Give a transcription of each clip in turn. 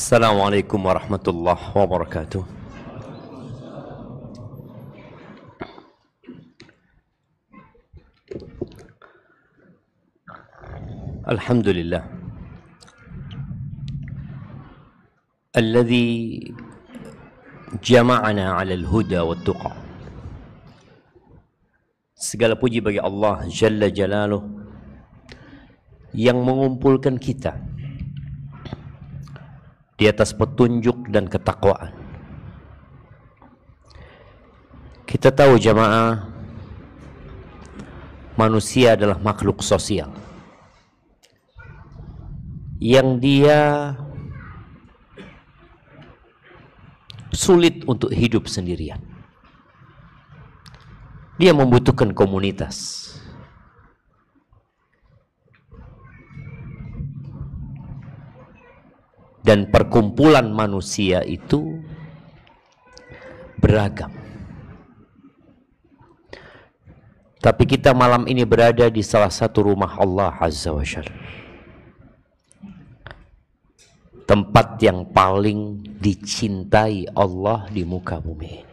Assalamualaikum warahmatullahi wabarakatuh. Alhamdulillah alladzi jama'ana 'ala al-huda wat-tuqa. Segala puji bagi Allah Jalla Jalaluh yang mengumpulkan kita di atas petunjuk dan ketakwaan. Kita tahu jamaah, manusia adalah makhluk sosial yang dia sulit untuk hidup sendirian. Dia membutuhkan komunitas. Dan perkumpulan manusia itu beragam. Tapi kita malam ini berada di salah satu rumah Allah Azza wa Jalla. Tempat yang paling dicintai Allah di muka bumi ini.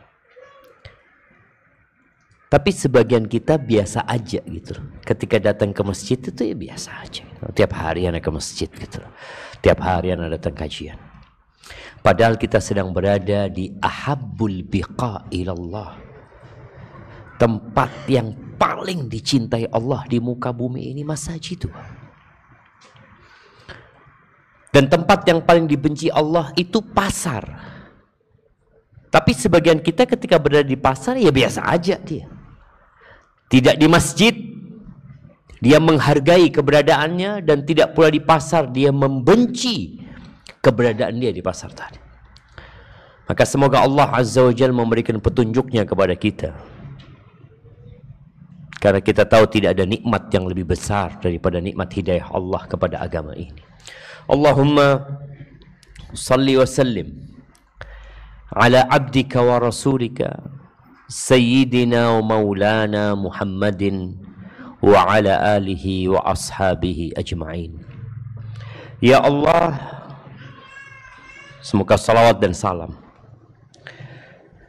Tapi sebagian kita biasa aja gitu. Ketika datang ke masjid itu ya biasa aja. Tiap hari anak ke masjid gitu. Tiap hari anak datang kajian. Padahal kita sedang berada di ahabbul biqa ilallah. Tempat yang paling dicintai Allah di muka bumi ini masjid itu. Dan tempat yang paling dibenci Allah itu pasar. Tapi sebagian kita ketika berada di pasar ya biasa aja dia. Tidak di masjid dia menghargai keberadaannya, dan tidak pula di pasar dia membenci keberadaan dia di pasar tadi. Maka semoga Allah Azza wa Jalla memberikan petunjuknya kepada kita. Karena kita tahu tidak ada nikmat yang lebih besar daripada nikmat hidayah Allah kepada agama ini. Allahumma salli wa sallim ala abdika wa rasulika sayyidina wa maulana Muhammadin wa ala alihi wa ashabihi ajma'in. Ya Allah, semoga salawat dan salam,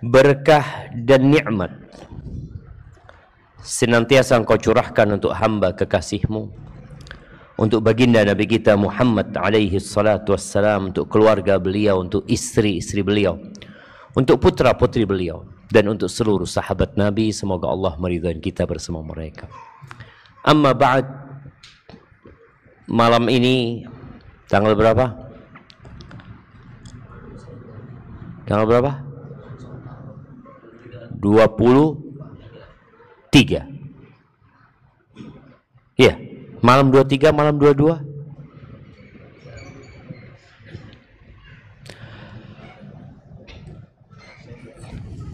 berkah dan nikmat senantiasa Engkau curahkan untuk hamba kekasih-Mu, untuk baginda Nabi kita Muhammad alaihi salatu wassalam, untuk keluarga beliau, untuk istri-istri beliau, untuk putra-putri beliau, dan untuk seluruh sahabat Nabi. Semoga Allah meridhai kita bersama mereka. Amma ba'd, malam ini tanggal berapa? Tanggal berapa? 23. Iya, malam 23, malam 22.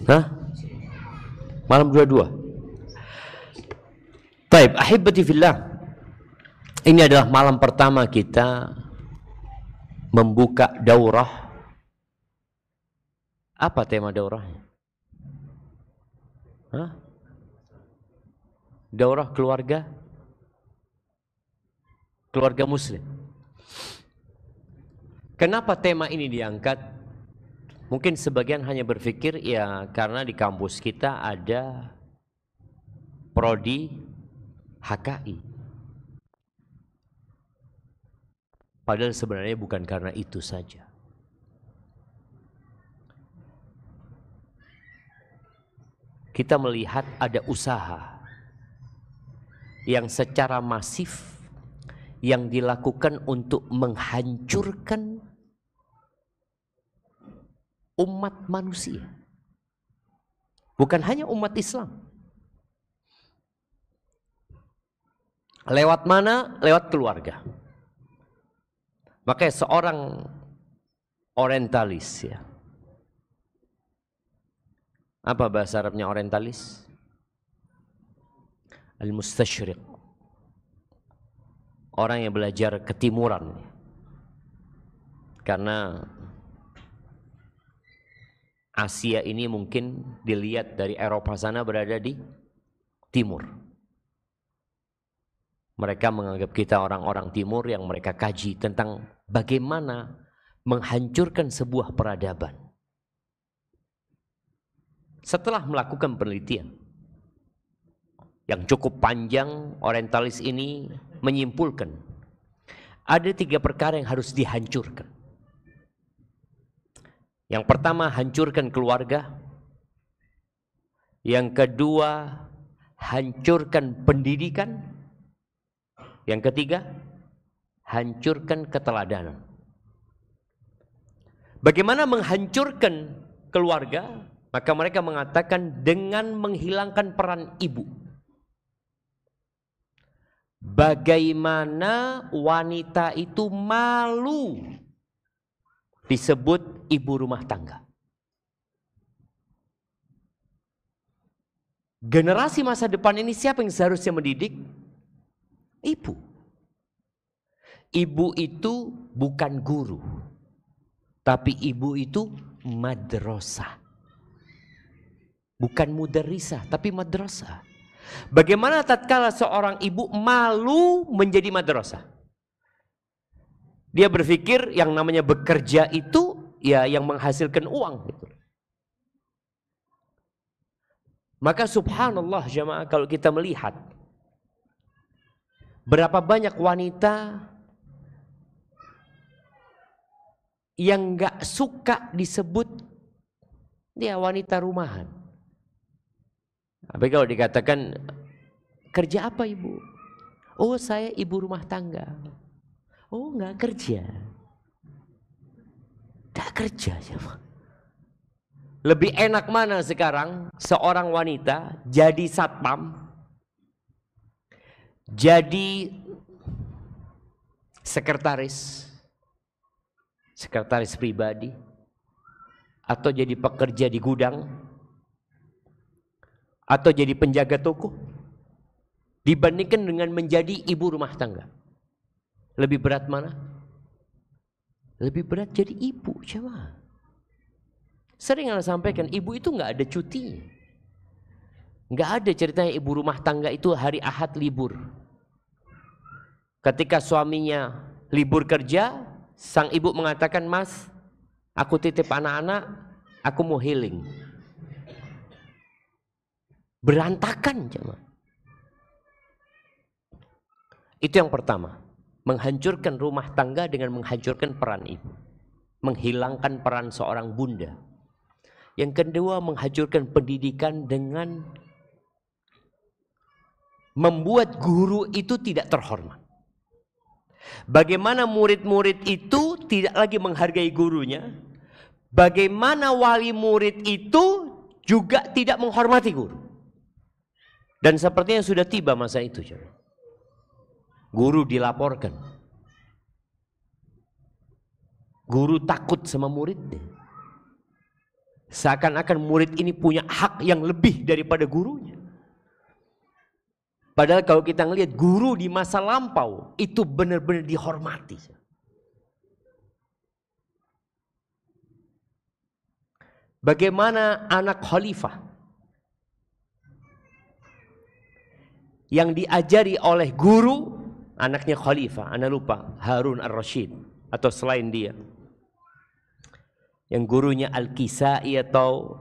Hah? Malam 22. Baik, ahibati fillah. Ini adalah malam pertama kita membuka daurah. Apa tema daurahnya? Hah? Daurah keluarga muslim. Kenapa tema ini diangkat? Mungkin sebagian hanya berpikir ya karena di kampus kita ada prodi HKI. Padahal sebenarnya bukan karena itu saja. Kita melihat ada usaha yang secara masif yang dilakukan untuk menghancurkan umat manusia. Bukan hanya umat Islam. Lewat mana? Lewat keluarga. Makanya seorang orientalis ya. Apa bahasa Arabnya orientalis? Al-mustasyriq. Orang yang belajar ketimuran. Karena Asia ini mungkin dilihat dari Eropa sana berada di timur. Mereka menganggap kita orang-orang timur yang mereka kaji tentang bagaimana menghancurkan sebuah peradaban. Setelah melakukan penelitian yang cukup panjang, orientalis ini menyimpulkan ada 3 perkara yang harus dihancurkan. Yang pertama, hancurkan keluarga. Yang kedua, hancurkan pendidikan. Yang ketiga, hancurkan keteladanan. Bagaimana menghancurkan keluarga? Maka mereka mengatakan dengan menghilangkan peran ibu. Bagaimana wanita itu malu disebut ibu rumah tangga. Generasi masa depan ini siapa yang seharusnya mendidik? Ibu. Ibu itu bukan guru, tapi ibu itu madrasah. Bukan mudarrisah, tapi madrasah. Bagaimana tatkala seorang ibu malu menjadi madrasah? Dia berpikir yang namanya bekerja itu ya yang menghasilkan uang. Maka subhanallah jamaah, kalau kita melihat berapa banyak wanita yang gak suka disebut dia wanita rumahan. Tapi kalau dikatakan kerja apa ibu? Oh saya ibu rumah tangga. Oh gak kerja. Gak kerja siapa? Lebih enak mana sekarang seorang wanita jadi satpam, jadi sekretaris pribadi, atau jadi pekerja di gudang, atau jadi penjaga toko, dibandingkan dengan menjadi ibu rumah tangga? Lebih berat mana? Lebih berat jadi ibu, coba. Sering saya sampaikan, ibu itu nggak ada cutinya. Nggak ada ceritanya ibu rumah tangga itu hari Ahad libur. Ketika suaminya libur kerja, sang ibu mengatakan, "Mas, aku titip anak-anak, aku mau healing." Berantakan, coba. Itu yang pertama, menghancurkan rumah tangga dengan menghancurkan peran ibu, menghilangkan peran seorang bunda. Yang kedua, menghancurkan pendidikan dengan membuat guru itu tidak terhormat. Bagaimana murid-murid itu tidak lagi menghargai gurunya, bagaimana wali murid itu juga tidak menghormati guru. Dan sepertinya sudah tiba masa itu. Guru dilaporkan. Guru takut sama muridnya. Seakan-akan murid ini punya hak yang lebih daripada gurunya. Padahal kalau kita ngelihat guru di masa lampau itu benar-benar dihormati. Bagaimana anak khalifah yang diajari oleh guru, anaknya khalifah, anda lupa, Harun ar-Rasyid atau selain dia, yang gurunya Al-Kisai atau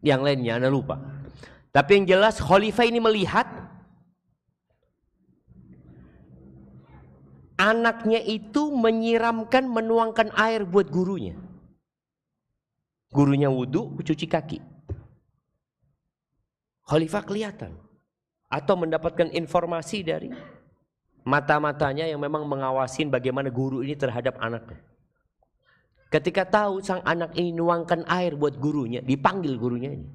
yang lainnya, anda lupa. Tapi yang jelas khalifah ini melihat anaknya itu menyiramkan, menuangkan air buat gurunya. Gurunya wudhu, cuci kaki. Khalifah kelihatan atau mendapatkan informasi dari mata-matanya yang memang mengawasin bagaimana guru ini terhadap anaknya. Ketika tahu sang anak ini nuangkan air buat gurunya, dipanggil gurunya ini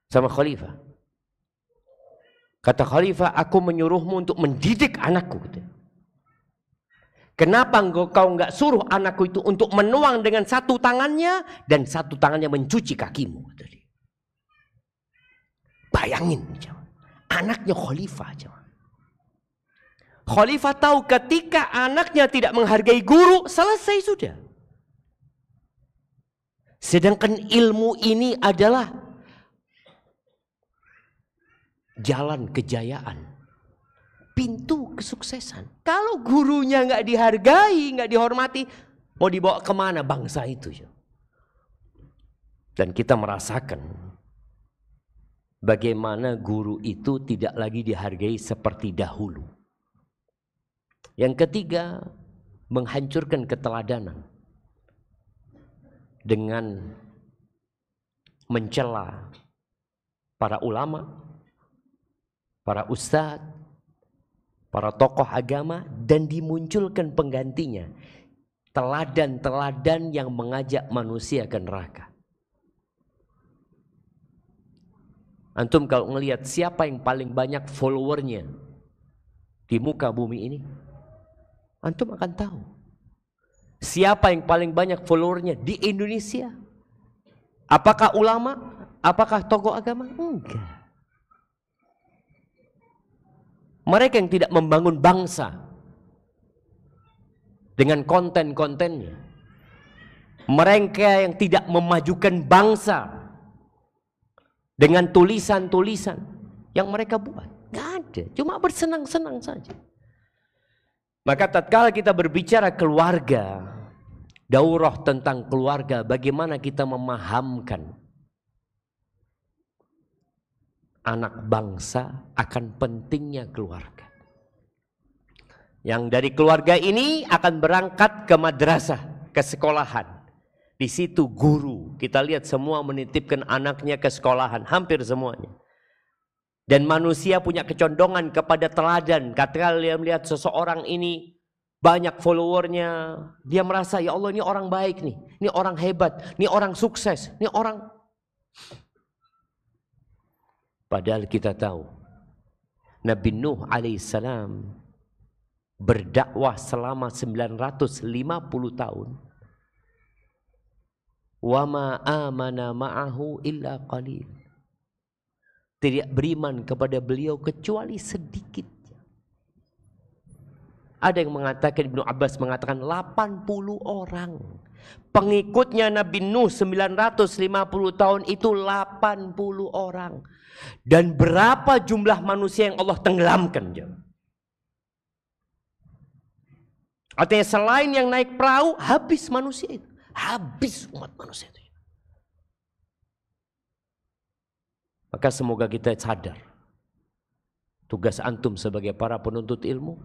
sama khalifah. Kata khalifah, aku menyuruhmu untuk mendidik anakku. Kenapa kau nggak suruh anakku itu untuk menuang dengan satu tangannya dan satu tangannya mencuci kakimu? Bayangin, anaknya khalifah. Khalifah tahu ketika anaknya tidak menghargai guru, selesai sudah. Sedangkan ilmu ini adalah jalan kejayaan. pintu kesuksesan. Kalau gurunya nggak dihargai, nggak dihormati, mau dibawa kemana bangsa itu? Dan kita merasakan bagaimana guru itu tidak lagi dihargai seperti dahulu. Yang ketiga, menghancurkan keteladanan dengan mencela para ulama, para ustadz, para tokoh agama, dan dimunculkan penggantinya, teladan-teladan yang mengajak manusia ke neraka. Antum kalau ngelihat siapa yang paling banyak followernya di muka bumi ini, antum akan tahu siapa yang paling banyak followernya di Indonesia. Apakah ulama? Apakah tokoh agama? Enggak. Mereka yang tidak membangun bangsa dengan konten-kontennya. Mereka yang tidak memajukan bangsa dengan tulisan-tulisan yang mereka buat. Nggak ada, cuma bersenang-senang saja. Maka tatkala kita berbicara keluarga, daurah tentang keluarga, bagaimana kita memahamkan anak bangsa akan pentingnya keluarga. Yang dari keluarga ini akan berangkat ke madrasah, ke sekolahan. Di situ guru, kita lihat semua menitipkan anaknya ke sekolahan, hampir semuanya. Dan manusia punya kecondongan kepada teladan. Ketika dia melihat seseorang ini banyak followernya, dia merasa ya Allah ini orang baik nih, ini orang hebat, ini orang sukses, ini orang. Padahal kita tahu Nabi Nuh alaihissalam berdakwah selama 950 tahun. Wa ma amana ma'ahu illa qalil. Tidak beriman kepada beliau kecuali sedikit. Ada yang mengatakan, Ibnu Abbas mengatakan 80 orang. Pengikutnya Nabi Nuh 950 tahun itu 80 orang. Dan berapa jumlah manusia yang Allah tenggelamkan? Artinya selain yang naik perahu, habis manusia itu. Habis umat manusia itu. Maka semoga kita sadar tugas antum sebagai para penuntut ilmu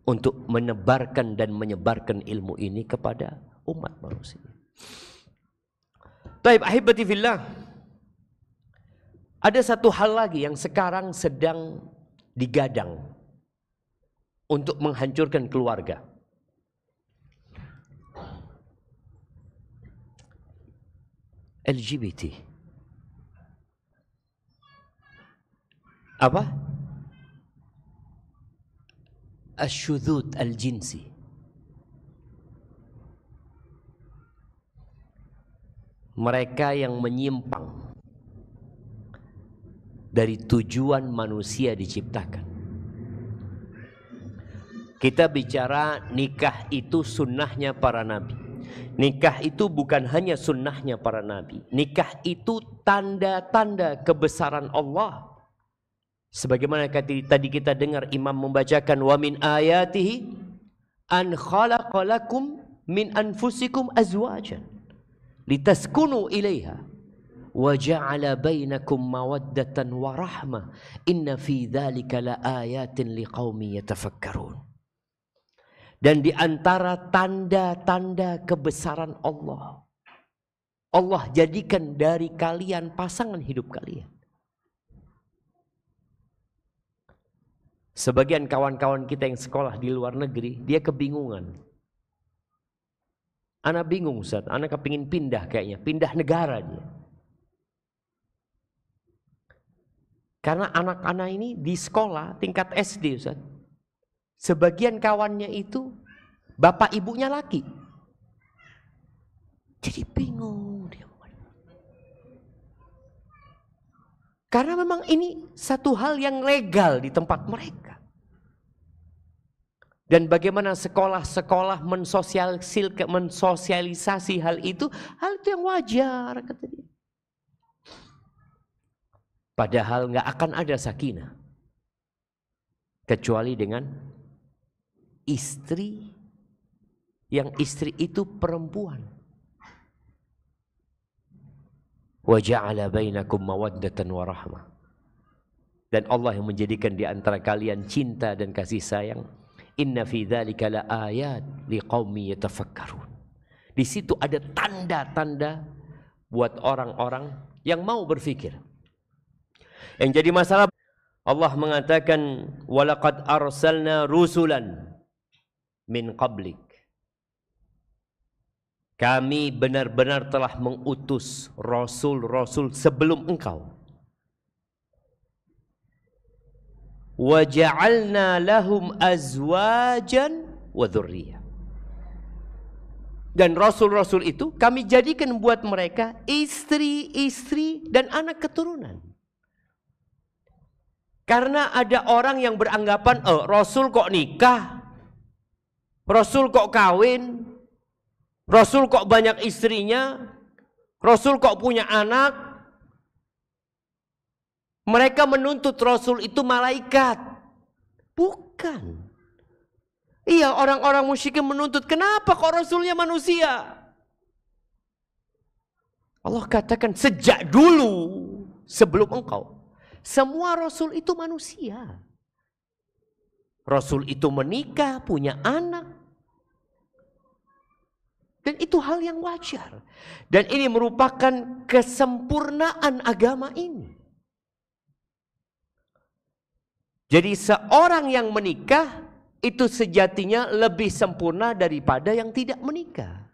untuk menebarkan dan menyebarkan ilmu ini kepada umat manusia. Taib ahibati fillah. Ada satu hal lagi yang sekarang sedang digadang untuk menghancurkan keluarga. LGBT. Apa? Asyudzud al-jinsi. Mereka yang menyimpang dari tujuan manusia diciptakan. Kita bicara nikah itu sunnahnya para nabi. Nikah itu bukan hanya sunnahnya para nabi. Nikah itu tanda-tanda kebesaran Allah. Sebagaimana tadi kita dengar imam membacakan wa min ayatihi an khalaqalakum min anfusikum azwajan litaskunu ilaiha wa ja'ala bainakum mawaddatan wa rahmah inna fi dzalika laayatin liqaumin yatafakkarun. Dan di antara tanda-tanda kebesaran Allah, Allah jadikan dari kalian pasangan hidup kalian. Sebagian kawan-kawan kita yang sekolah di luar negeri, dia kebingungan. Anak bingung Ustaz, anak kepingin pindah kayaknya, pindah negara dia. Karena anak-anak ini di sekolah tingkat SD Ustaz, sebagian kawannya itu bapak ibunya laki. Jadi bingung dia. Karena memang ini satu hal yang legal di tempat mereka. Dan bagaimana sekolah-sekolah mensosialisasi hal itu yang wajar kata dia. Padahal nggak akan ada sakinah kecuali dengan istri yang istri itu perempuan. Wa ja'ala bainakum mawaddatan wa rahmah. Dan Allah yang menjadikan di antara kalian cinta dan kasih sayang. Inna fi dzalika la ayat liqaumi yatafakkarun. Di situ ada tanda-tanda buat orang-orang yang mau berfikir. Yang jadi masalah, Allah mengatakan walaqad arsalna rusulan min qablik. Kami benar-benar telah mengutus rasul-rasul sebelum engkau. Wa ja'alna lahum azwajan wa dzurriyyah. Dan rasul-rasul itu kami jadikan buat mereka istri-istri dan anak keturunan. Karena ada orang yang beranggapan, rasul kok nikah, rasul kok kawin, rasul kok banyak istrinya, rasul kok punya anak. Mereka menuntut rasul itu malaikat. Bukan. Iya, orang-orang musyrikin menuntut, kenapa kok rasulnya manusia? Allah katakan sejak dulu sebelum engkau, semua rasul itu manusia. Rasul itu menikah, punya anak. Dan itu hal yang wajar. Dan ini merupakan kesempurnaan agama ini. Jadi seorang yang menikah itu sejatinya lebih sempurna daripada yang tidak menikah.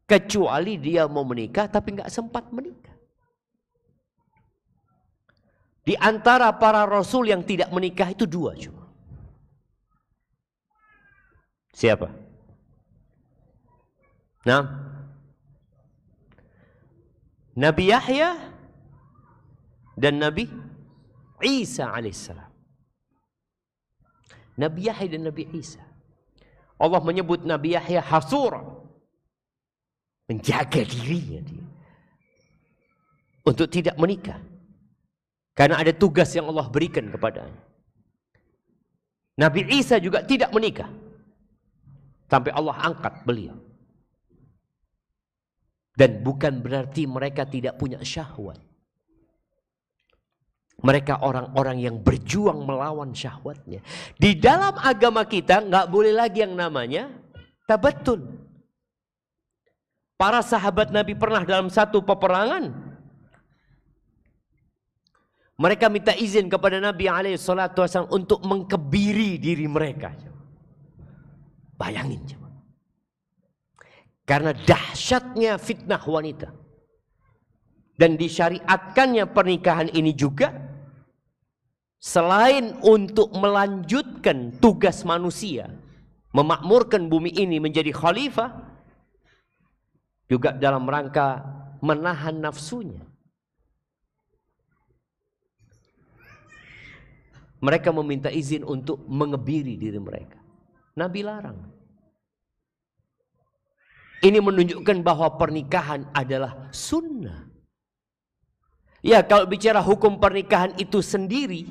Kecuali dia mau menikah tapi nggak sempat menikah. Di antara para rasul yang tidak menikah itu dua cuma. Siapa? Nah, Nabi Yahya dan Nabi Isa alaihissalam. Nabi Yahya dan Nabi Isa. Allah menyebut Nabi Yahya hasura, menjaga dirinya dia untuk tidak menikah karena ada tugas yang Allah berikan kepadanya. Nabi Isa juga tidak menikah sampai Allah angkat beliau. Dan bukan berarti mereka tidak punya syahwat. Mereka orang-orang yang berjuang melawan syahwatnya. Di dalam agama kita nggak boleh lagi yang namanya tabattul. Para sahabat Nabi pernah dalam satu peperangan, mereka minta izin kepada Nabi SAW untuk mengkebiri diri mereka. Bayangin coba. Karena dahsyatnya fitnah wanita. Dan disyariatkannya pernikahan ini juga selain untuk melanjutkan tugas manusia, memakmurkan bumi ini menjadi khalifah, juga dalam rangka menahan nafsunya. Mereka meminta izin untuk mengebiri diri mereka. Nabi larang. Ini menunjukkan bahwa pernikahan adalah sunnah. Ya, kalau bicara hukum pernikahan itu sendiri,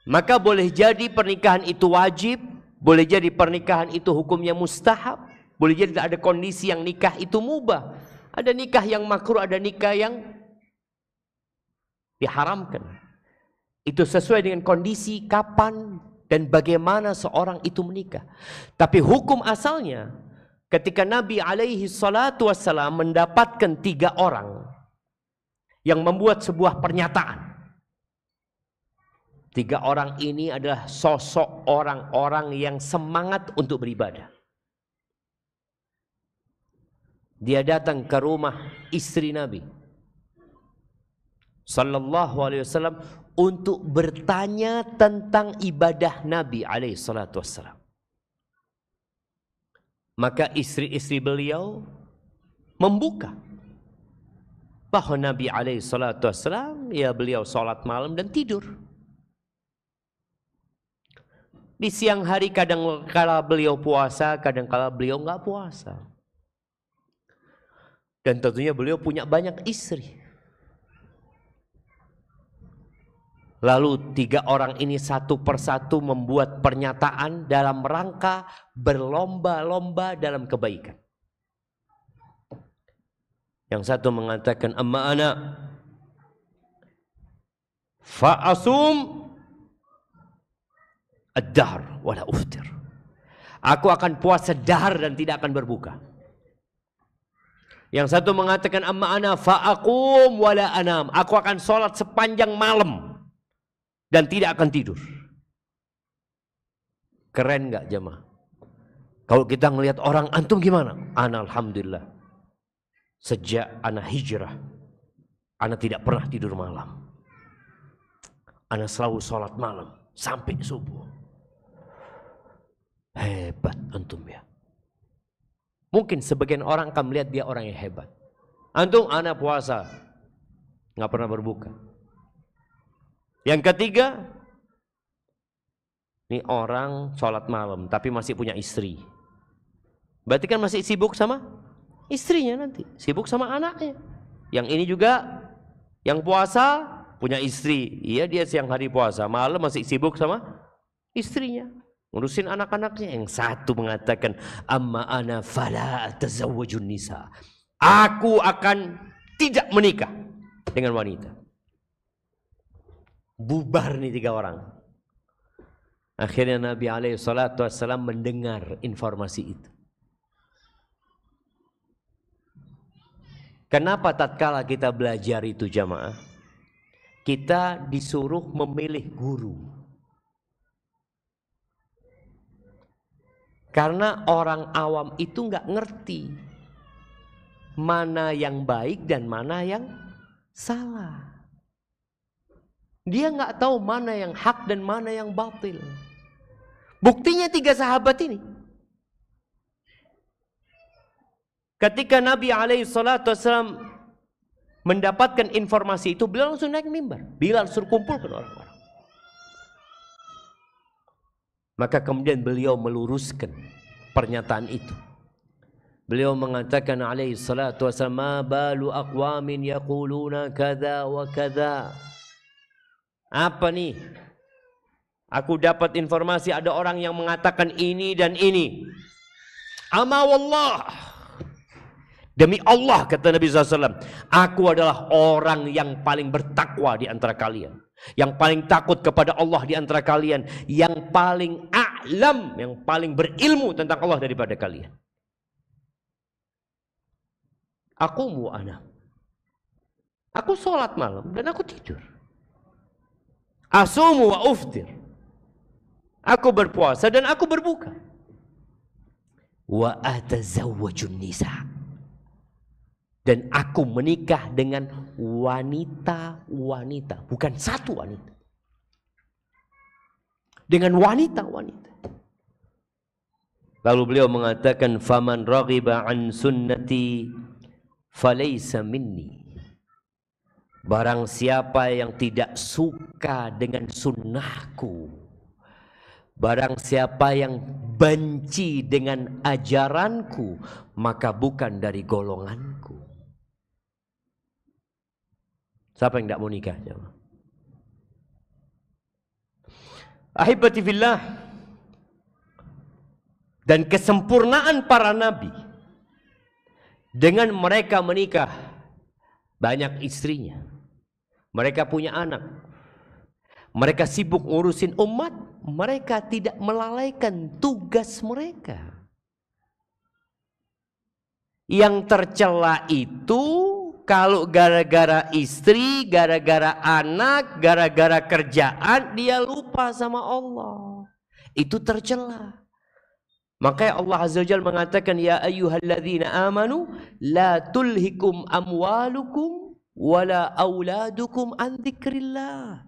maka boleh jadi pernikahan itu wajib, boleh jadi pernikahan itu hukumnya mustahab, boleh jadi ada kondisi yang nikah itu mubah. Ada nikah yang makruh, ada nikah yang diharamkan. Itu sesuai dengan kondisi kapan dan bagaimana seorang itu menikah. Tapi hukum asalnya, ketika Nabi SAW mendapatkan 3 orang yang membuat sebuah pernyataan. 3 orang ini adalah sosok orang-orang yang semangat untuk beribadah. Dia datang ke rumah istri Nabi sallallahu alaihi wasallam untuk bertanya tentang ibadah Nabi alaihi salatu wasallam. Maka istri-istri beliau membuka bahwa Nabi alaihi salatu wasallam, ya beliau sholat malam dan tidur. Di siang hari kadang kala beliau puasa, kadang kala beliau nggak puasa. Dan tentunya beliau punya banyak istri. Lalu 3 orang ini satu persatu membuat pernyataan dalam rangka berlomba-lomba dalam kebaikan. Yang satu mengatakan, amma ana fa'asum ad-dahr wala uftir. Aku akan puasa dahar dan tidak akan berbuka. Yang satu mengatakan, amma ana fa'akum wala anam. Aku akan sholat sepanjang malam dan tidak akan tidur. Keren gak jemaah? Kalau kita ngelihat orang, antum gimana? Ana alhamdulillah. Sejak ana hijrah, ana tidak pernah tidur malam. Ana selalu sholat malam sampai subuh. Hebat antum ya. Mungkin sebagian orang akan melihat dia orang yang hebat. Antum, ana puasa, nggak pernah berbuka. Yang ketiga, ini orang sholat malam tapi masih punya istri. Berarti kan masih sibuk sama istrinya nanti, sibuk sama anaknya. Yang ini juga yang puasa punya istri. Iya, dia siang hari puasa, malam masih sibuk sama istrinya, ngurusin anak-anaknya. Yang satu mengatakan, amma ana fala atazawwajun nisa. Aku akan tidak menikah dengan wanita. Bubar nih 3 orang. Akhirnya Nabi SAW mendengar informasi itu. Kenapa tatkala kita belajar itu jamaah, kita disuruh memilih guru? Karena orang awam itu nggak ngerti mana yang baik dan mana yang salah. Dia nggak tahu mana yang hak dan mana yang batil. Buktinya 3 sahabat ini. Ketika Nabi SAW mendapatkan informasi itu, beliau langsung naik mimbar. Bilal suruh kumpulkan orang-orang. Maka kemudian beliau meluruskan pernyataan itu. Beliau mengatakan SAW, ma balu aqwamin yaquluna kadza wa kadza. Apa nih? Aku dapat informasi ada orang yang mengatakan ini dan ini. Ama wallah, demi Allah, kata Nabi SAW, aku adalah orang yang paling bertakwa di antara kalian, yang paling takut kepada Allah di antara kalian, yang paling a'lam, yang paling berilmu tentang Allah daripada kalian. Aku sholat malam dan aku tidur. Asumu wa uftir. Aku berpuasa dan aku berbuka. Wa atazawwajun nisa. Dan aku menikah dengan wanita-wanita, bukan satu wanita. Dengan wanita-wanita. Lalu beliau mengatakan, faman raghiba an sunnati falaysa minni. Barang siapa yang tidak suka dengan sunnahku, barang siapa yang benci dengan ajaranku, maka bukan dari golonganku. Siapa yang tidak mau nikah? Ahibati fillah. Dan kesempurnaan para nabi, dengan mereka menikah, banyak istrinya, mereka punya anak, mereka sibuk ngurusin umat, mereka tidak melalaikan tugas mereka. Yang tercela itu kalau gara-gara istri, gara-gara anak, gara-gara kerjaan, dia lupa sama Allah. Itu tercela. Makanya Allah Azza wa Jalla mengatakan, ya ayyuhalladzina amanu la tulhikum amwalukum wala auladukum an dzikrillah.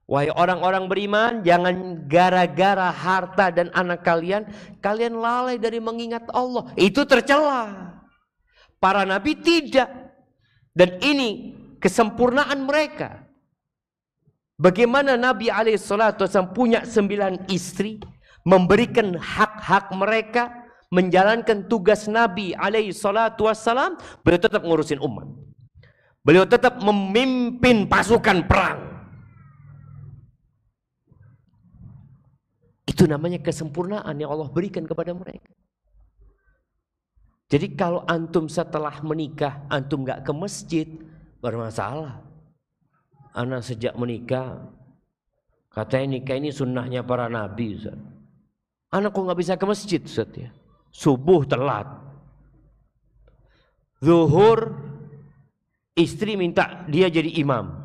Wahai orang-orang beriman, jangan gara-gara harta dan anak kalian lalai dari mengingat Allah. Itu tercela. Para nabi tidak. Dan ini kesempurnaan mereka. Bagaimana Nabi SAW punya 9 istri, memberikan hak-hak mereka, menjalankan tugas Nabi SAW, beliau tetap ngurusin umat. Beliau tetap memimpin pasukan perang. Itu namanya kesempurnaan yang Allah berikan kepada mereka. Jadi kalau antum setelah menikah, antum gak ke masjid, bermasalah. Anak sejak menikah, katanya nikah ini sunnahnya para nabi, Ustaz. Anak kok gak bisa ke masjid, Ustaz ya? Subuh telat, zuhur istri minta dia jadi imam.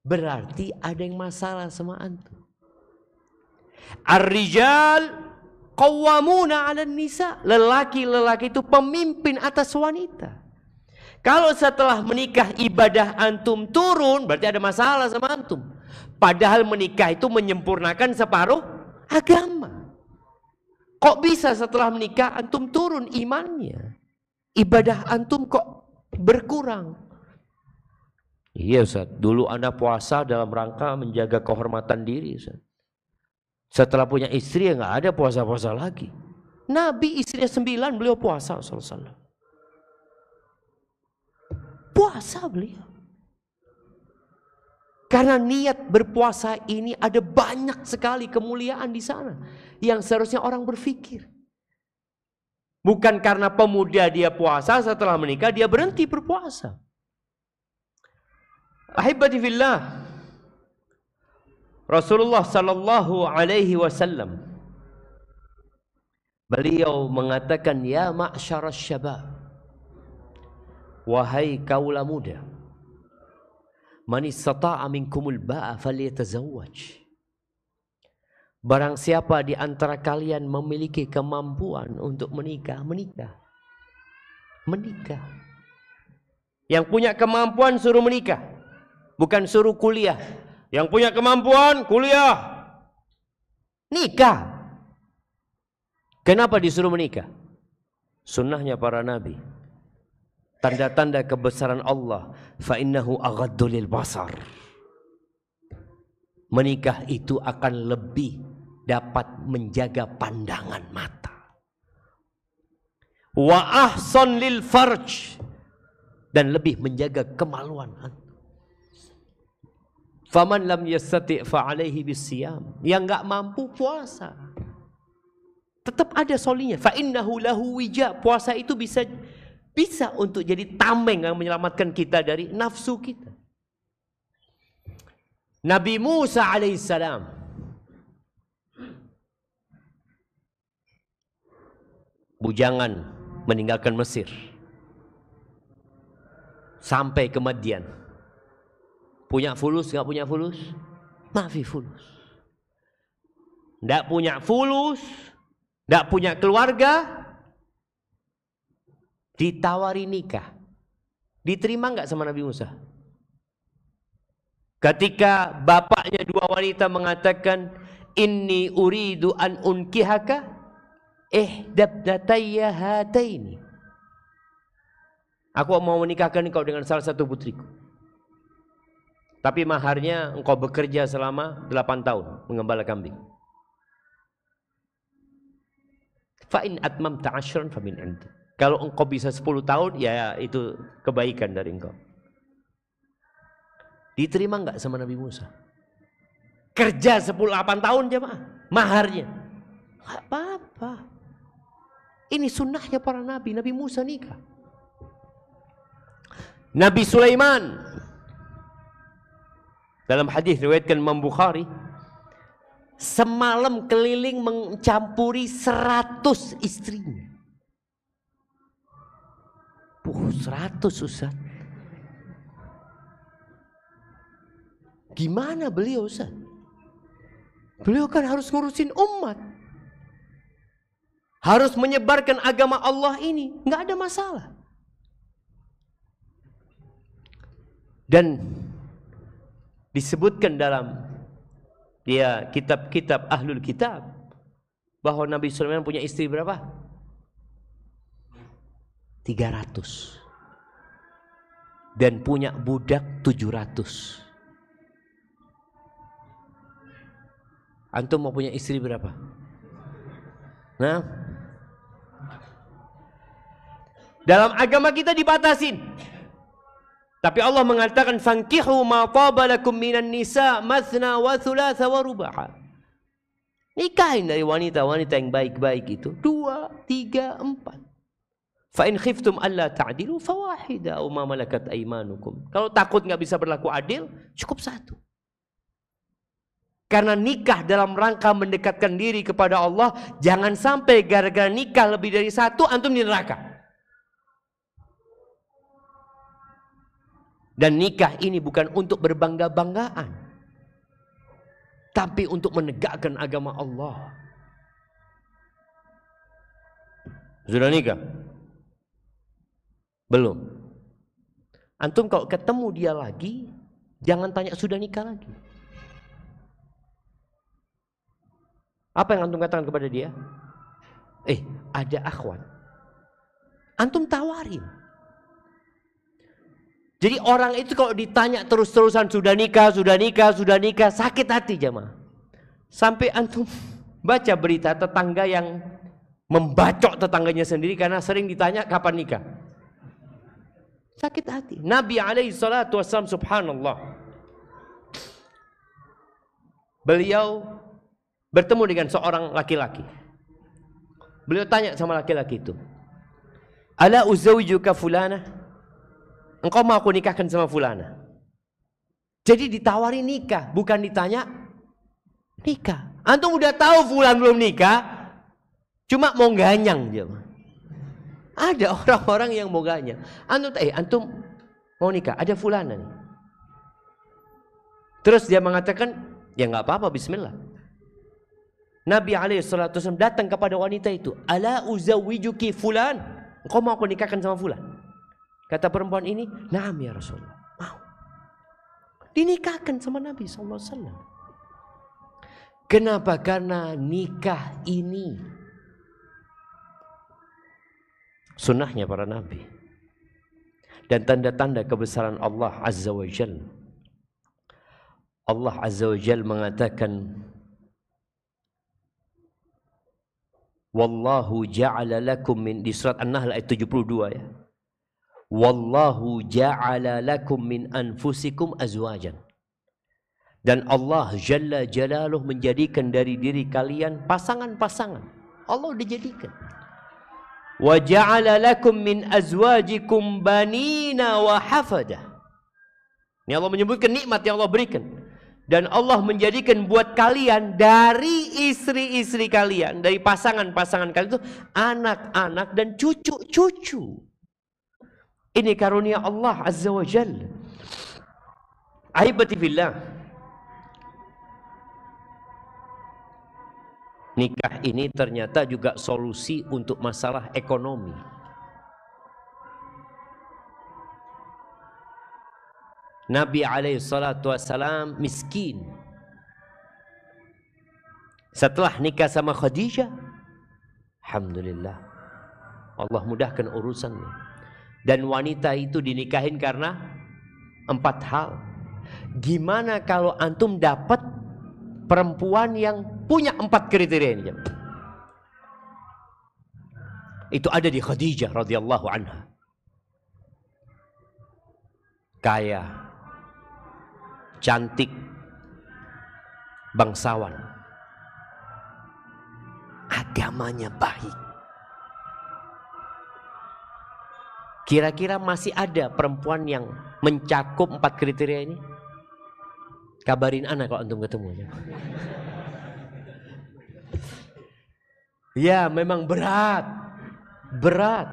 Berarti ada yang masalah sama antum. Ar-rijal qawwamuna 'alan nisa. Lelaki-lelaki itu pemimpin atas wanita. Kalau setelah menikah ibadah antum turun, berarti ada masalah sama antum. Padahal menikah itu menyempurnakan separuh agama. Kok bisa setelah menikah antum turun imannya? Ibadah antum kok berkurang? Iya Ustaz, dulu Anda puasa dalam rangka menjaga kehormatan diri Ustaz. Setelah punya istri ya nggak ada puasa-puasa lagi. Nabi istrinya 9, beliau puasa SAW. Puasa beliau. Karena niat berpuasa ini ada banyak sekali kemuliaan di sana yang seharusnya orang berpikir. Bukan karena pemuda dia puasa, setelah menikah dia berhenti berpuasa. Ahibati fillah, Rasulullah sallallahu alaihi wasallam beliau mengatakan, ya ma'syarasy syabab, wahai kaula muda, man istata'a minkumul ba'a falyatazawwaj. Barang siapa di antara kalian memiliki kemampuan untuk menikah, menikah. Menikah. Yang punya kemampuan suruh menikah, bukan suruh kuliah. Yang punya kemampuan kuliah, nikah. Kenapa disuruh menikah? Sunnahnya para nabi. Tanda-tanda kebesaran Allah. Fa innahu aghaddu lil basar. Menikah itu akan lebih dapat menjaga pandangan mata. Wa ahsan lil farj, dan lebih menjaga kemaluan. Faman lam yastati' fa alaihi bisiyam. Yang enggak mampu puasa. Tetap ada solinya. Fa innahu lahu wija. Puasa itu bisa untuk jadi tameng yang menyelamatkan kita dari nafsu kita. Nabi Musa alaihissalam bujangan meninggalkan Mesir sampai ke Madian. Punya fulus, nggak punya fulus? Mafi fulus. Nggak punya fulus, nggak punya keluarga, ditawari nikah. Diterima nggak sama Nabi Musa? Ketika bapaknya dua wanita mengatakan, inni uridu an unkihaka ihdabdatayya hataini. Aku mau menikahkan engkau dengan salah satu putriku. Tapi maharnya engkau bekerja selama 8 tahun mengembala kambing. Fa in atmamta 'ashran fa min 'indi. Kalau engkau bisa 10 tahun, ya itu kebaikan dari engkau. Diterima enggak sama Nabi Musa? Kerja 8 tahun jemaah, maharnya. Enggak apa-apa. Ini sunnahnya para nabi. Nabi Musa nikah. Nabi Sulaiman, dalam hadis riwayatkan Imam Bukhari, semalam keliling mencampuri 100 istrinya. 100 Ustaz. Gimana beliau Ustaz? Beliau kan harus ngurusin umat. Harus menyebarkan agama Allah ini. Nggak ada masalah. Dan disebutkan dalam kitab-kitab ahlul kitab bahwa Nabi Sulaiman punya istri berapa? 300. Dan punya budak 700. Antum mau punya istri berapa? Nah, dalam agama kita dibatasin. Tapi Allah mengatakan fankihu ma taba lakum minan nisa mathna wa thulatha wa ruba'a. Nikahin dari wanita-wanita yang baik-baik itu 2, 3, 4. Fa in khiftum alla ta'dilu fawahida aw ma malakat aymanukum. Kalau takut nggak bisa berlaku adil, cukup 1. Karena nikah dalam rangka mendekatkan diri kepada Allah, jangan sampai gara-gara nikah lebih dari 1 antum di neraka. Dan nikah ini bukan untuk berbangga-banggaan, tapi untuk menegakkan agama Allah. Sudah nikah? Belum. Antum kalau ketemu dia lagi, jangan tanya sudah nikah lagi. Apa yang antum katakan kepada dia? Ada akhwat. Antum tawarin. Jadi orang itu kalau ditanya terus-terusan sudah nikah, sakit hati jemaah. Sampai antum baca berita tetangga yang membacok tetangganya sendiri karena sering ditanya kapan nikah. Sakit hati. Nabi alaihi salatu wassalam, subhanallah, beliau bertemu dengan seorang laki-laki. Beliau tanya sama laki-laki itu, ala uzawjuka fulana? Engkau mau aku nikahkan sama fulana? Jadi ditawari nikah, bukan ditanya nikah. Antum udah tahu fulan belum nikah, cuma mau ganyang dia. Ada orang-orang yang mau ganyang. Antum mau nikah, ada fulana nih. Terus dia mengatakan, ya nggak apa-apa, bismillah. Nabi SAW datang kepada wanita itu, ala uzawijuki fulan? Engkau mau aku nikahkan sama fulan? Kata perempuan ini, na'am ya Rasulullah, mau. Dinikahkan sama Nabi SAW. Kenapa? Karena nikah ini sunnahnya para Nabi. Dan tanda-tanda kebesaran Allah Azza wa Jal. Allah Azza wa Jal mengatakan, Wallahu ja'ala lakum min, di surat An-Nahl ayat 72 ya. Wallahu ja'ala lakum min anfusikum azwajan. Dan Allah Jalla Jalaluh menjadikan dari diri kalian pasangan-pasangan. Allah udah jadikan. Wa ja'ala lakum min azwajikum banina wa hafada. Ini Allah menyebutkan nikmat yang Allah berikan. Dan Allah menjadikan buat kalian dari istri-istri kalian, dari pasangan-pasangan kalian itu anak-anak dan cucu-cucu. Ini karunia Allah Azza wa Jalla. Ahibati fillah. Nikah ini ternyata juga solusi untuk masalah ekonomi. Nabi SAW miskin. Setelah nikah sama Khadijah, alhamdulillah, Allah mudahkan urusannya. Dan wanita itu dinikahin karena 4 hal. Gimana kalau antum dapat perempuan yang punya 4 kriteria ini? Itu ada di Khadijah radhiyallahu anha. Kaya, cantik, bangsawan, agamanya baik. Kira-kira masih ada perempuan yang mencakup 4 kriteria ini? Kabarin ana kalau antum ketemu. Ya, memang berat. Berat.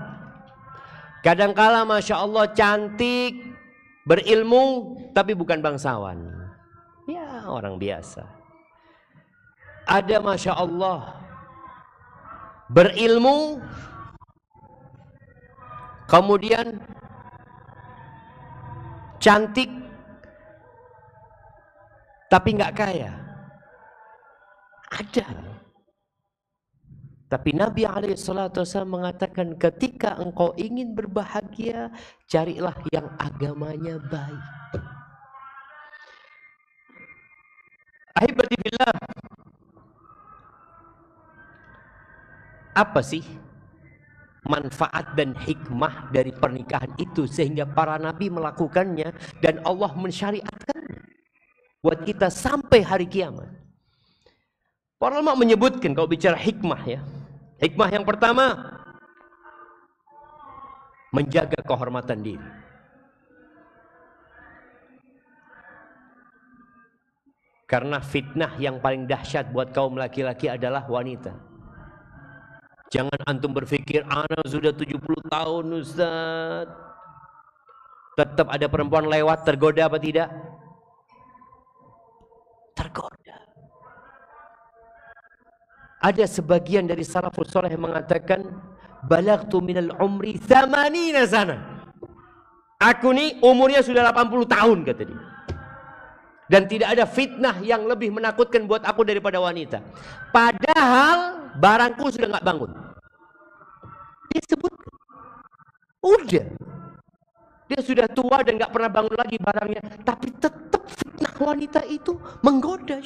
Kadangkala Masya Allah cantik, berilmu, tapi bukan bangsawan. Ya, orang biasa. Ada Masya Allah berilmu, kemudian cantik tapi nggak kaya. Ada. Tapi Nabi SAW mengatakan, ketika engkau ingin berbahagia, carilah yang agamanya baik. Ahibati billah. Apa sih manfaat dan hikmah dari pernikahan itu sehingga para nabi melakukannya dan Allah mensyariatkannya buat kita sampai hari kiamat. Para ulama menyebutkan kalau bicara hikmah ya, hikmah yang pertama menjaga kehormatan diri. Karena fitnah yang paling dahsyat buat kaum laki-laki adalah wanita. Jangan antum berpikir, anak sudah 70 tahun Ustaz, tetap ada perempuan lewat, tergoda apa tidak? Tergoda. Ada sebagian dari salafus saleh yang mengatakan, balagtu minal umri 80 sana. Aku nih umurnya sudah 80 tahun kata dia. Dan tidak ada fitnah yang lebih menakutkan buat aku daripada wanita. Padahal barangku sudah nggak bangun. Dia sebut, udah, dia sudah tua dan nggak pernah bangun lagi barangnya. Tapi tetap fitnah wanita itu menggoda.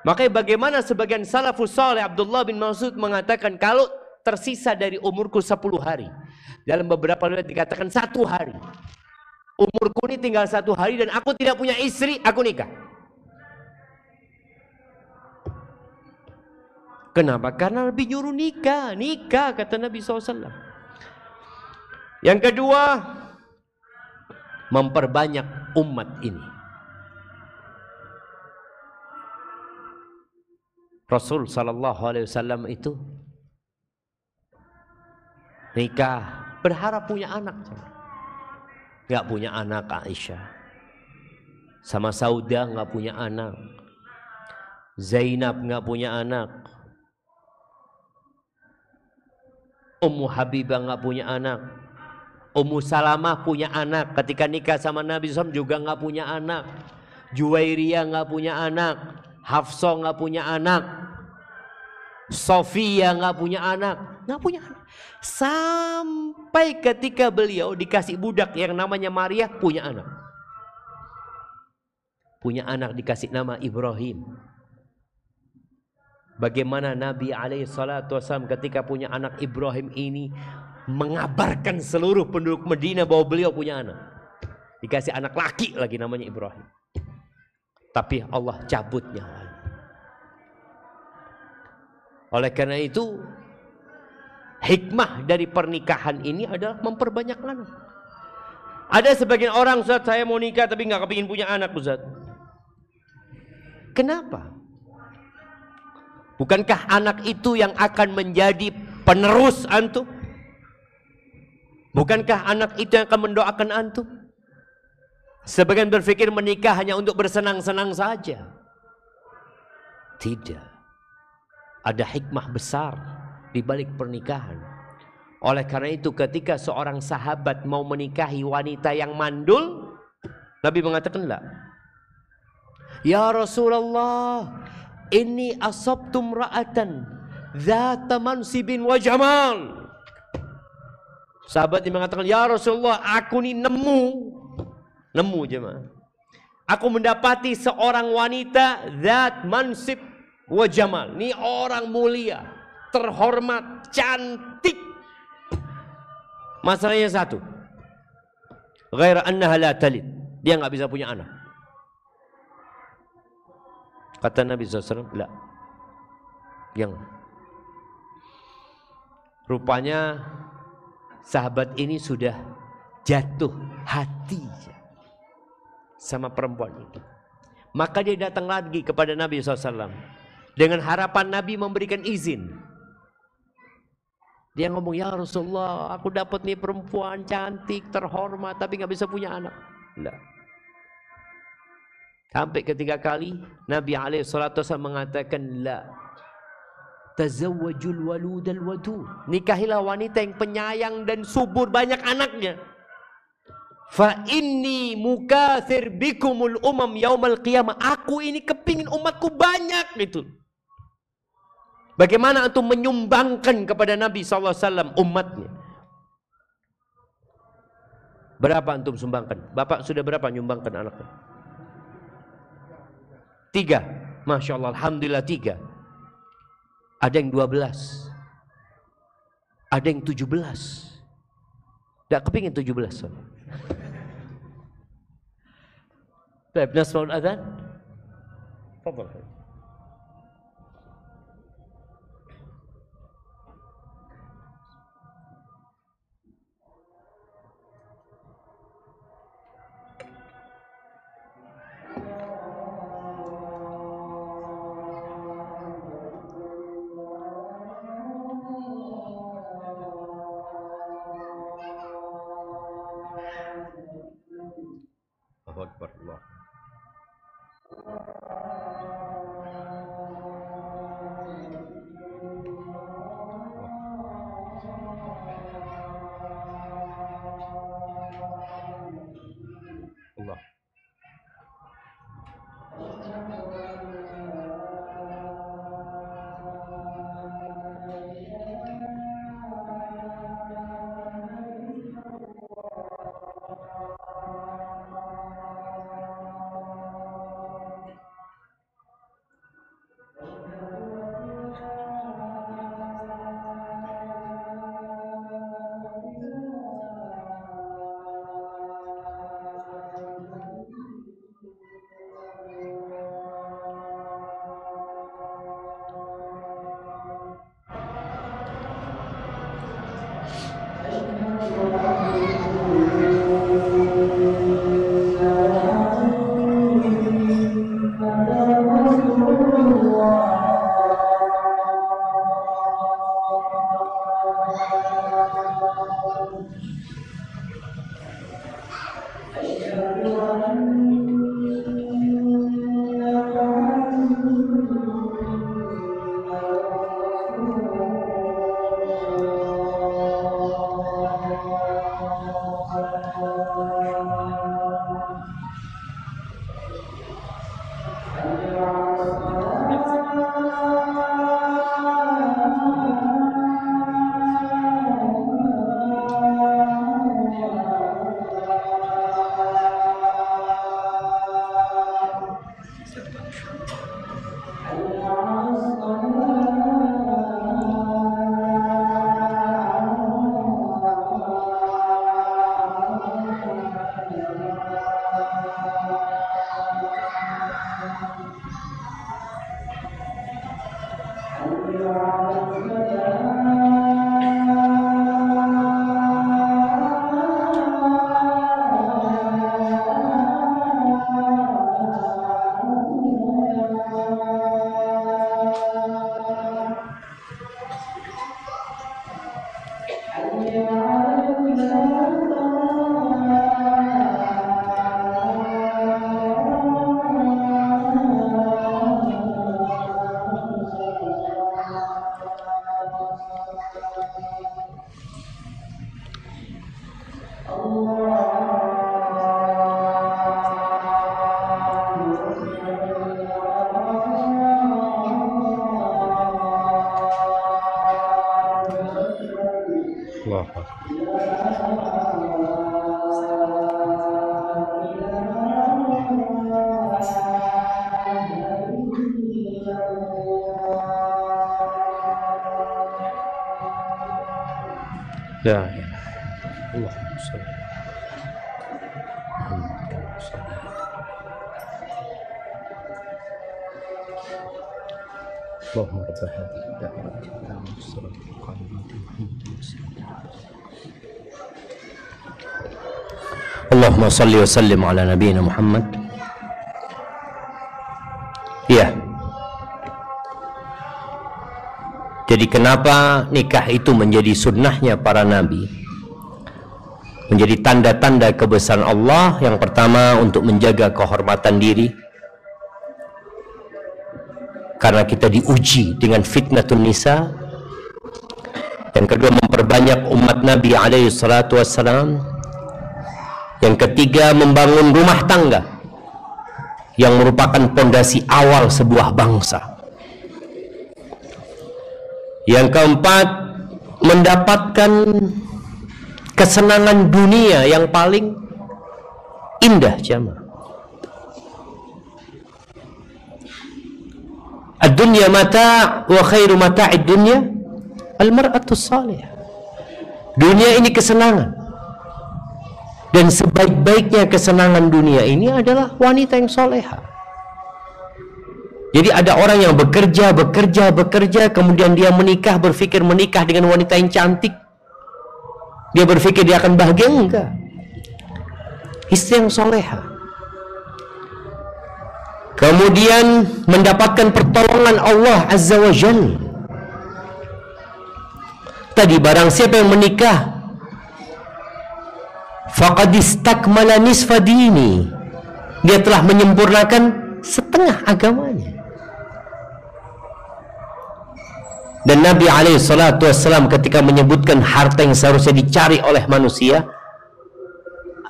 Makanya bagaimana sebagian salafus saleh Abdullah bin Mas'ud mengatakan, kalau tersisa dari umurku 10 hari, dalam beberapa riwayat dikatakan 1 hari. Umurku ini tinggal 1 hari dan aku tidak punya istri, aku nikah. Kenapa? Karena Nabi nyuruh nikah. Nikah kata Nabi SAW. Yang kedua, memperbanyak umat ini. Rasul SAW itu nikah, berharap punya anak. Gak punya anak Aisyah. Sama Saudah gak punya anak. Zainab gak punya anak. Ummu Habibah gak punya anak. Ummu Salamah punya anak. Ketika nikah sama Nabi SAW juga gak punya anak. Juwairiyah gak punya anak. Hafsah gak punya anak. Sofia gak punya anak. Gak punya anak. Sampai ketika beliau dikasih budak yang namanya Maria, punya anak. Punya anak dikasih nama Ibrahim. Bagaimana Nabi SAW ketika punya anak Ibrahim ini mengabarkan seluruh penduduk Madinah bahwa beliau punya anak. Dikasih anak laki lagi namanya Ibrahim. Tapi Allah cabut nyawanya. Oleh karena itu, hikmah dari pernikahan ini adalah memperbanyak anak. Ada sebagian orang, Ustaz, saya mau nikah tapi nggak kepingin punya anak, Ustaz. Kenapa? Bukankah anak itu yang akan menjadi penerus antum? Bukankah anak itu yang akan mendoakan antum? Sebagian berpikir menikah hanya untuk bersenang-senang saja. Tidak. Ada hikmah besar di balik pernikahan. Oleh karena itu ketika seorang sahabat mau menikahi wanita yang mandul, Nabi mengatakan, "La. Ya Rasulullah, inni asabtum ra'atan dzata mansibin wa jamal." Sahabat ini mengatakan, "Ya Rasulullah, aku ini nemu jemaah. Aku mendapati seorang wanita zat mansib wa jamal. Ini orang mulia, terhormat, cantik. Masalahnya satu, ghaira annaha la talid. Dia nggak bisa punya anak." Kata Nabi SAW, "La." Yang rupanya sahabat ini sudah jatuh hati sama perempuan itu. Maka dia datang lagi kepada Nabi SAW dengan harapan Nabi memberikan izin. Dia ngomong, "Ya Rasulullah, aku dapat nih perempuan cantik, terhormat, tapi nggak bisa punya anak." Enggak. Sampai ketiga kali Nabi SAW mengatakan, "La tazawwajul waludal wadud." Nikahilah wanita yang penyayang dan subur, banyak anaknya. Fa inni mukatsir bikumul umam yaumal qiyamah. Aku ini kepingin umatku banyak gitu. Bagaimana antum menyumbangkan kepada Nabi SAW umatnya? Berapa antum sumbangkan? Bapak sudah berapa nyumbangkan anaknya? 3. Masya Allah, Alhamdulillah 3. Ada yang 12. Ada yang 17. Tidak kepingin 17. Baik, nasma'ul adzan. Fadhal. Allahu Akbar, Allah. Allah. La ilaha illallah. Allahumma rabb hadhihi ad-da'wati wa as-salati Allahumma salli wa sallim ala nabiyyina Muhammad. Ya. Jadi kenapa nikah itu menjadi sunnahnya para nabi? Menjadi tanda-tanda kebesaran Allah. Yang pertama untuk menjaga kehormatan diri, karena kita diuji dengan fitnatun nisa. Yang kedua memperbanyak umat Nabi alaihi salatu wassalam. Yang ketiga membangun rumah tangga yang merupakan pondasi awal sebuah bangsa. Yang keempat, mendapatkan kesenangan dunia yang paling indah, jamaah. Ad-dunya mata' wa khairu mata'id dunya al-mar'atu salihah. Dunia ini kesenangan. Dan sebaik-baiknya kesenangan dunia ini adalah wanita yang soleha. Jadi ada orang yang bekerja, kemudian dia menikah, berpikir menikah dengan wanita yang cantik. Dia berpikir dia akan bahagia, enggak. Istri yang soleha. Kemudian mendapatkan pertolongan Allah Azza wa Jalla. Tadi barang siapa yang menikah, faqad istakmala nisfa dini, dia telah menyempurnakan setengah agamanya. Dan Nabi SAW ketika menyebutkan harta yang seharusnya dicari oleh manusia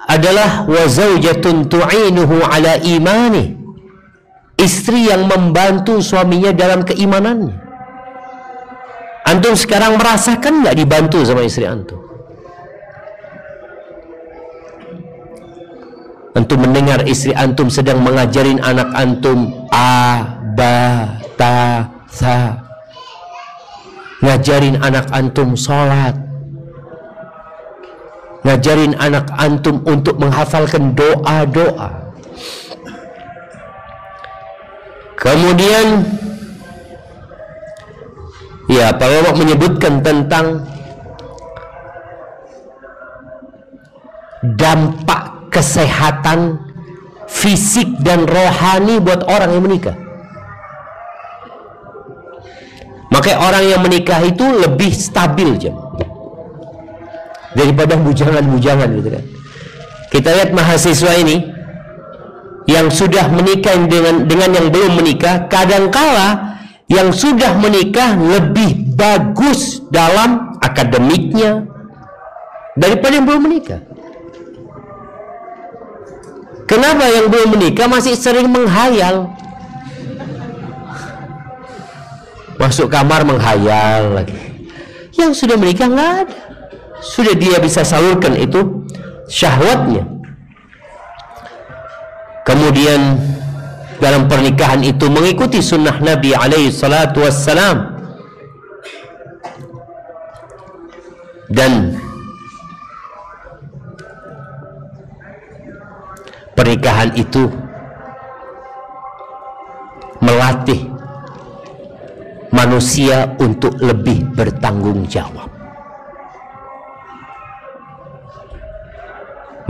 adalah wa zaujatun tu'inuhu ala imani, istri yang membantu suaminya dalam keimanannya. Antum sekarang merasakan nggak dibantu sama istri antum? Antum mendengar istri antum sedang mengajarin anak antum a, ba, ta, sa, ngajarin anak antum sholat, ngajarin anak antum untuk menghafalkan doa-doa. Kemudian ya, para ulama menyebutkan tentang dampak kesehatan fisik dan rohani buat orang yang menikah. Makanya orang yang menikah itu lebih stabil daripada bujangan-bujangan gitu kan. Kita lihat mahasiswa ini yang sudah menikah dengan yang belum menikah, kadangkala yang sudah menikah lebih bagus dalam akademiknya daripada yang belum menikah. Kenapa yang belum menikah masih sering menghayal? Masuk kamar menghayal lagi. Yang sudah menikah nggak ada. Sudah dia bisa salurkan itu syahwatnya. Kemudian dalam pernikahan itu mengikuti sunnah Nabi alaihi salatu wassalam, dan pernikahan itu melatih manusia untuk lebih bertanggung jawab.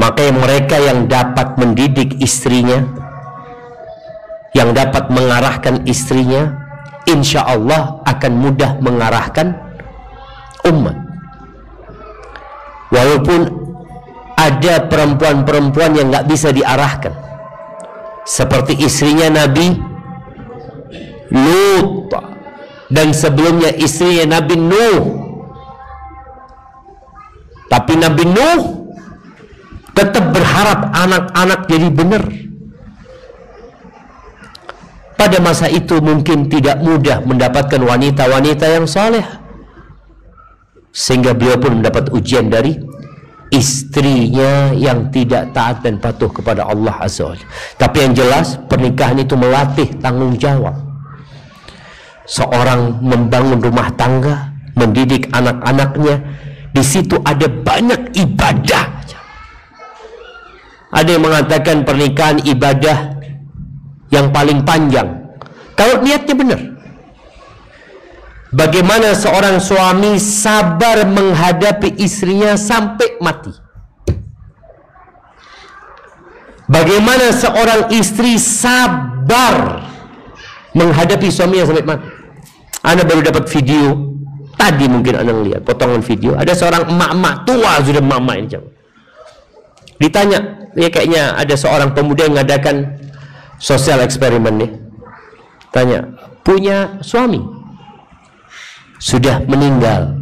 Makanya mereka yang dapat mendidik istrinya, yang dapat mengarahkan istrinya, insya Allah akan mudah mengarahkan umat. Walaupun ada perempuan-perempuan yang nggak bisa diarahkan, seperti istrinya Nabi Lut, dan sebelumnya istrinya Nabi Nuh. Tapi Nabi Nuh tetap berharap anak-anak jadi benar. Pada masa itu mungkin tidak mudah mendapatkan wanita-wanita yang saleh, sehingga beliau pun mendapat ujian dari istrinya yang tidak taat dan patuh kepada Allah Azza wa Jalla. Tapi yang jelas pernikahan itu melatih tanggung jawab. Seorang membangun rumah tangga, mendidik anak-anaknya, di situ ada banyak ibadah. Ada yang mengatakan pernikahan ibadah yang paling panjang kalau niatnya benar. Bagaimana seorang suami sabar menghadapi istrinya sampai mati? Bagaimana seorang istri sabar menghadapi suaminya sampai mati? Anda baru dapat video tadi, mungkin Anda lihat potongan video. Ada seorang emak-emak tua, sudah emak-emak ini. Ditanya, ya kayaknya ada seorang pemuda yang mengadakan sosial eksperimen nih. Tanya, punya suami sudah meninggal.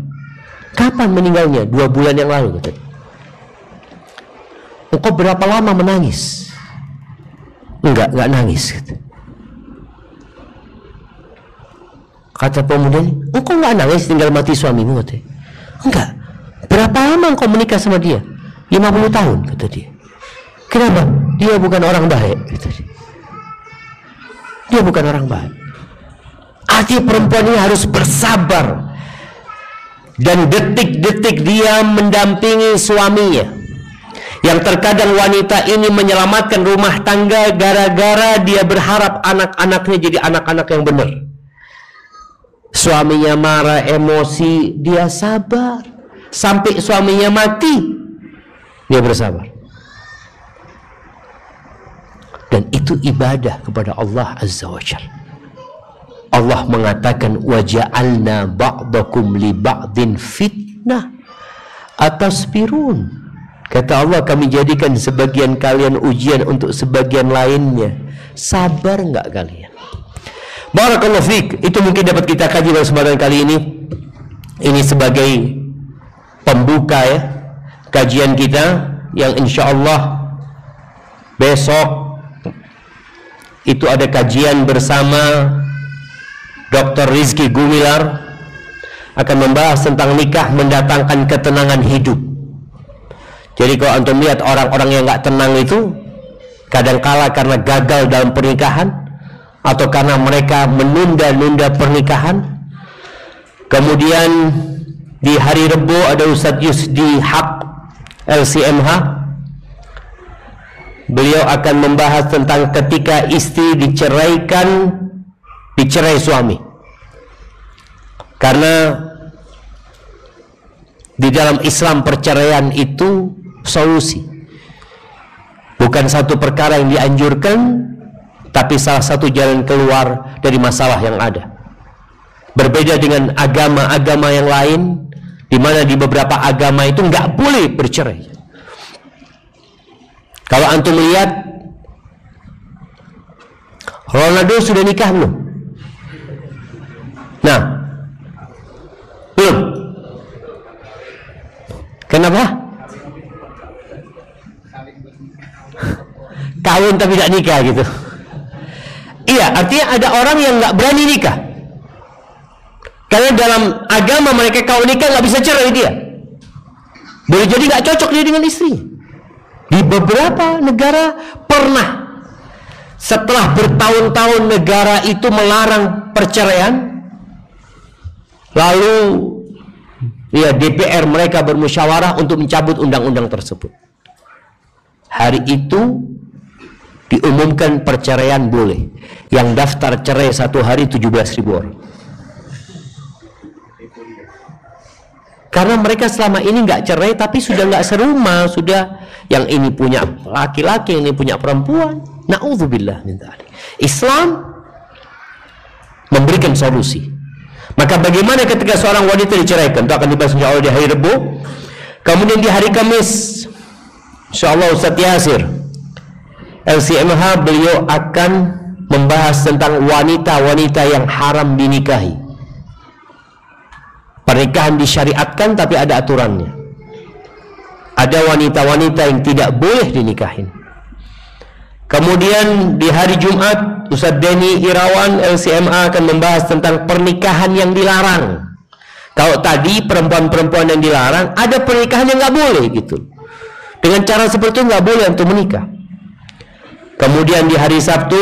Kapan meninggalnya? 2 bulan yang lalu. Engkau berapa lama menangis? Enggak nangis. Kata pemuda ini, engkau enggak nangis tinggal mati suamimu? Enggak. Berapa lama engkau menikah sama dia? 50 tahun, kata dia. Kenapa? Dia bukan orang baik, kata dia. Dia bukan orang baik. Artinya perempuan ini harus bersabar. dan detik-detik dia mendampingi suaminya, yang terkadang wanita ini menyelamatkan rumah tangga gara-gara dia berharap anak-anaknya jadi anak-anak yang benar. Suaminya marah, emosi, dia sabar sampai suaminya mati, dia bersabar. Dan itu ibadah kepada Allah Azza wa Jalla. Allah mengatakan waja'alna ba'dakum li ba'din fitnah atasbirun. Kata Allah, kami jadikan sebagian kalian ujian untuk sebagian lainnya. Sabar enggak kalian? Barakallahu fiik. Itu mungkin dapat kita kaji pada kesempatan kali ini. Ini sebagai pembuka ya kajian kita, yang insya Allah besok itu ada kajian bersama Dr. Rizky Gumilar, akan membahas tentang nikah mendatangkan ketenangan hidup. Jadi kalau antum lihat orang-orang yang nggak tenang itu kadangkala karena gagal dalam pernikahan atau karena mereka menunda-nunda pernikahan. Kemudian di hari Rebo ada Ustadz Yusdi Haq LCMH. Beliau akan membahas tentang ketika istri dicerai suami. Karena di dalam Islam perceraian itu solusi, bukan satu perkara yang dianjurkan, tapi salah satu jalan keluar dari masalah yang ada. Berbeda dengan agama-agama yang lain, di mana di beberapa agama itu nggak boleh bercerai. Kalau antum lihat Ronaldo sudah nikah belum? Nah, belum. Kenapa? Kawin tapi tidak nikah gitu. Iya, artinya ada orang yang nggak berani nikah. Karena dalam agama mereka kalau nikah nggak bisa cerai dia. Boleh jadi nggak cocok dia dengan istri. Di beberapa negara pernah, setelah bertahun-tahun negara itu melarang perceraian, lalu ya DPR mereka bermusyawarah untuk mencabut undang-undang tersebut. Hari itu diumumkan perceraian boleh. Yang daftar cerai satu hari 17.000 orang. Karena mereka selama ini nggak cerai, tapi sudah nggak serumah, sudah yang ini punya laki-laki, yang ini punya perempuan. Na'udzubillah min dzalik. Islam memberikan solusi. Maka bagaimana ketika seorang wanita diceraikan? Itu akan dibahas insya Allah di hari Rebo. Kemudian di hari Kamis, insya Allah Ustadz Yasir LCMH, beliau akan membahas tentang wanita-wanita yang haram dinikahi. Pernikahan disyariatkan tapi ada aturannya. Ada wanita-wanita yang tidak boleh dinikahin. Kemudian di hari Jumat Ustadz Denny Irawan LCMA akan membahas tentang pernikahan yang dilarang. Kalau tadi perempuan-perempuan yang dilarang, ada pernikahan yang nggak boleh gitu. Dengan cara seperti itu nggak boleh untuk menikah. Kemudian di hari Sabtu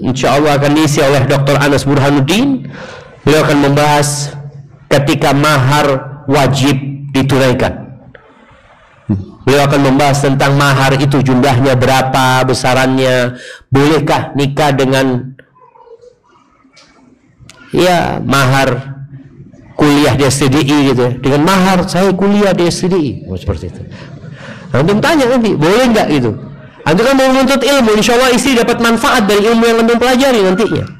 insya Allah akan diisi oleh Dr. Anas Burhanuddin. Beliau akan membahas ketika mahar wajib ditunaikan. Beliau akan membahas tentang mahar itu, jumlahnya berapa, besarannya, bolehkah nikah dengan ya mahar kuliah di STDI gitu ya, dengan mahar saya kuliah di STDI, seperti itu. Antum tanya nanti, boleh nggak gitu? Antum kan mau menuntut ilmu, insya Allah istri dapat manfaat dari ilmu yang antum pelajari nantinya.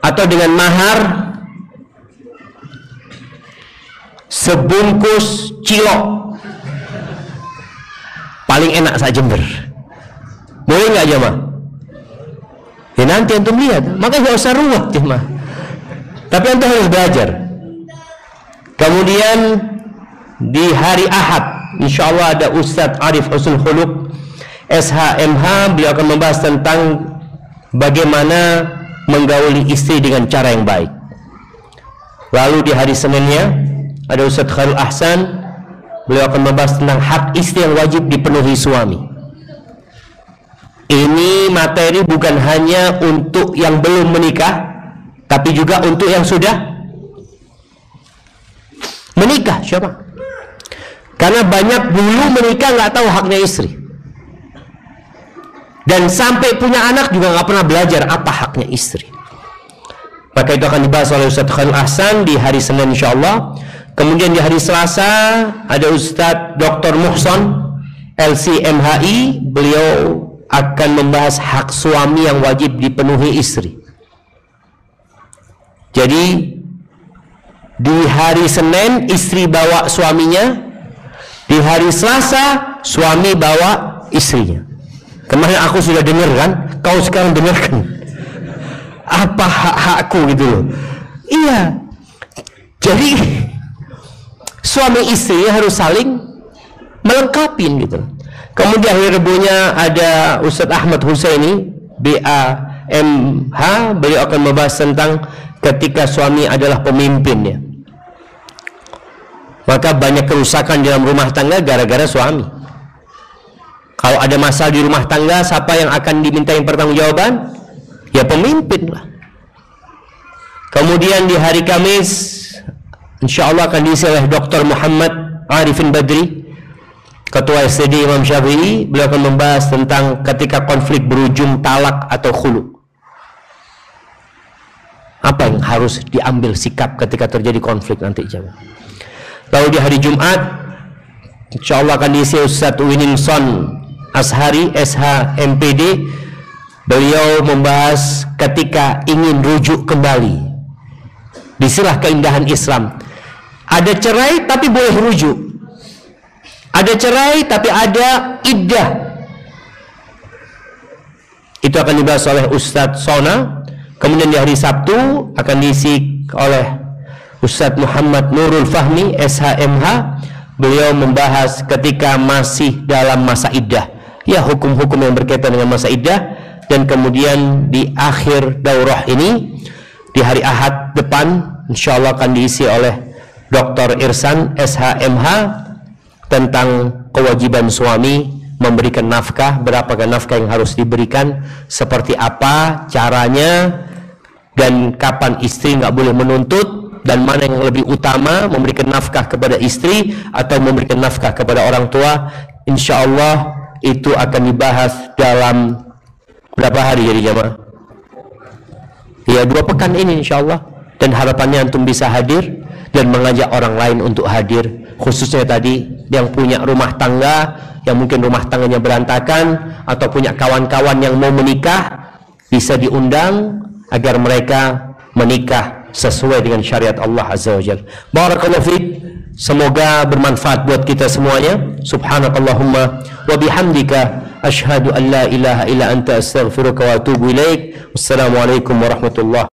Atau dengan mahar sebungkus cilok paling enak sak Jember, boleh nggak jemaah? Ya nanti antum lihat, makanya nggak usah ruwet jemaah, tapi antum harus belajar. Kemudian di hari Ahad insya Allah ada Ustadz Arif Husnul Khuluq SHMH, beliau akan membahas tentang bagaimana menggauli istri dengan cara yang baik. Lalu di hari Seninnya ada Ustadz Khairul Ahsan, beliau akan membahas tentang hak istri yang wajib dipenuhi suami. Ini materi bukan hanya untuk yang belum menikah, tapi juga untuk yang sudah menikah siapa? Karena banyak dulu menikah nggak tahu haknya istri, dan sampai punya anak juga nggak pernah belajar apa haknya istri. Maka itu akan dibahas oleh Ustaz Khalil Ahsan di hari Senin insyaallah. Kemudian di hari Selasa ada Ustaz Dr. Muhson LC-MHI, beliau akan membahas hak suami yang wajib dipenuhi istri. Jadi di hari Senin istri bawa suaminya, di hari Selasa suami bawa istrinya. Kemarin aku sudah dengar kan, kau sekarang dengarkan apa hak-hakku gitu loh. Iya, jadi suami istri harus saling melengkapi gitu. Kemudian hari Rebunya ada Ustadz Ahmad Husaini BAMH, beliau akan membahas tentang ketika suami adalah pemimpinnya. Maka banyak kerusakan dalam rumah tangga gara-gara suami. Kalau ada masalah di rumah tangga, siapa yang akan dimintain pertanggungjawaban? Ya pemimpin lah. Kemudian di hari Kamis insya Allah akan diisi oleh Dr. Muhammad Arifin Badri, Ketua STD Imam Syafi'i. Beliau akan membahas tentang ketika konflik berujung talak atau khulu. Apa yang harus diambil sikap ketika terjadi konflik nanti jemaah. Lalu di hari Jumat insya Allah akan diisi Ustadz Winingson Ashari SH-MPD. Beliau membahas ketika ingin rujuk kembali. Disinilah keindahan Islam. Ada cerai tapi boleh rujuk. Ada cerai tapi ada iddah. Itu akan dibahas oleh Ustadz Sona. Kemudian di hari Sabtu akan diisi oleh Ustadz Muhammad Nurul Fahmi SHMH. Beliau membahas ketika masih dalam masa iddah. Ya, hukum-hukum yang berkaitan dengan masa iddah. Dan kemudian di akhir daurah ini di hari Ahad depan insya Allah akan diisi oleh Dr. Irsan SHMH tentang kewajiban suami memberikan nafkah, berapakah nafkah yang harus diberikan, seperti apa caranya, dan kapan istri nggak boleh menuntut, dan mana yang lebih utama, memberikan nafkah kepada istri atau memberikan nafkah kepada orang tua. Insya Allah itu akan dibahas dalam berapa hari jadi jamaah? Ya 2 pekan ini insya Allah. Dan harapannya antum bisa hadir dan mengajak orang lain untuk hadir. Khususnya tadi yang punya rumah tangga, yang mungkin rumah tangganya berantakan, atau punya kawan-kawan yang mau menikah, bisa diundang agar mereka menikah sesuai dengan syariat Allah Azza wa Jalla. Barakallahu fiik. Semoga bermanfaat buat kita semuanya. Subhanakallahumma wa bihamdika asyhadu an la ilaha illa anta astaghfiruka wa atubu ilaik. Wassalamualaikum warahmatullahi